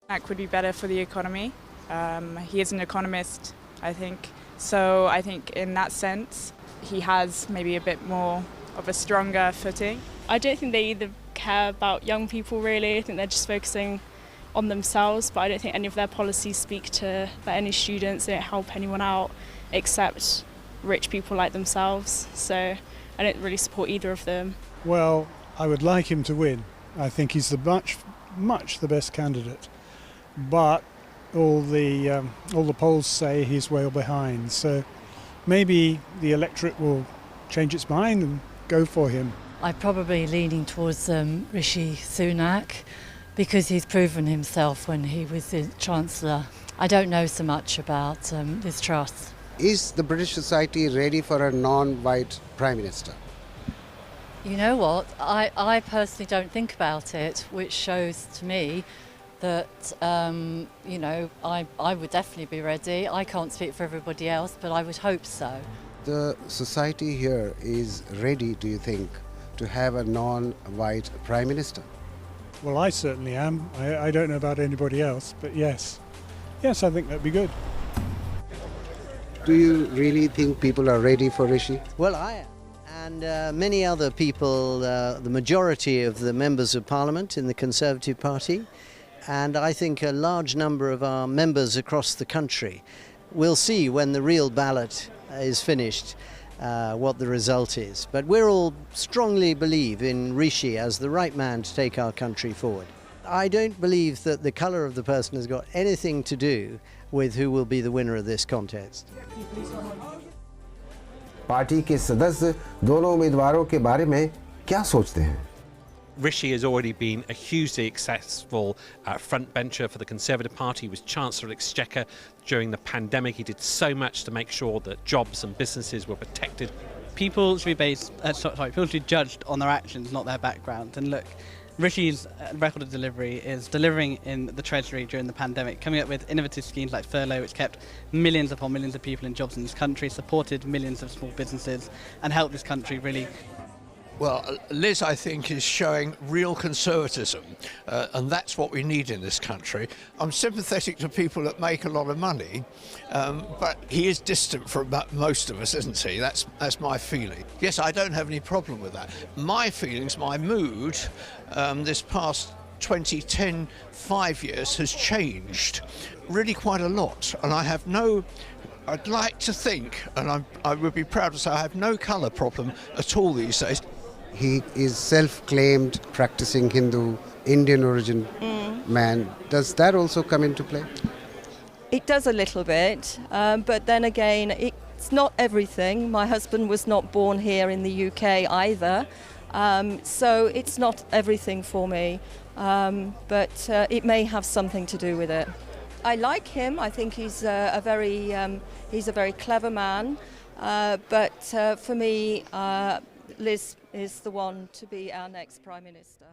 That would be better for the economy. He is an economist, I think. So I think in that sense, he has maybe a bit more of a stronger footing. I don't think they either care about young people really. I think they're just focusing on themselves, but I don't think any of their policies speak to any students. They don't help anyone out except rich people like themselves. So I don't really support either of them. Well, I would like him to win. I think he's much the best candidate. But all the polls say he's well behind. So maybe the electorate will change its mind and go for him. I'm probably leaning towards Rishi Sunak because he's proven himself when he was the Chancellor. I don't know so much about this trust. Is the British society ready for a non-white Prime Minister? You know what? I personally don't think about it, which shows to me that, I would definitely be ready. I can't speak for everybody else, but I would hope so. The society here is ready, do you think, to have a non-white Prime Minister? Well, I certainly am. I don't know about anybody else, but yes. Yes, I think that'd be good. Do you really think people are ready for Rishi? Well, I am. And many other people, the majority of the members of Parliament in the Conservative Party, and I think a large number of our members across the country will see when the real ballot is finished what the result is. But we all strongly believe in Rishi as the right man to take our country forward. I don't believe that the colour of the person has got anything to do with who will be the winner of this contest. Party के सदस्य दोनों उम्मीदवारों के बारे में क्या सोचते हैं? Rishi has already been a hugely successful frontbencher for the Conservative Party. He was Chancellor of the Exchequer during the pandemic. He did so much to make sure that jobs and businesses were protected. People should be people should be judged on their actions, not their background. And look, Rishi's record of delivery is delivering in the Treasury during the pandemic, coming up with innovative schemes like furlough, which kept millions upon millions of people in jobs in this country, supported millions of small businesses, and helped this country really. Well, Liz, I think, is showing real conservatism, and that's what we need in this country. I'm sympathetic to people that make a lot of money, but he is distant from most of us, isn't he? That's my feeling. Yes, I don't have any problem with that. My feelings, my mood, this past 10, 5 years has changed really quite a lot, and I'd like to think, and I would be proud to say I have no colour problem at all these days. He is self-claimed practicing Hindu, Indian origin man. Does that also come into play? It does a little bit, but then again, it's not everything. My husband was not born here in the UK either, so it's not everything for me, but it may have something to do with it. I like him. I think he's a very clever man, but for me, Liz is the one to be our next Prime Minister.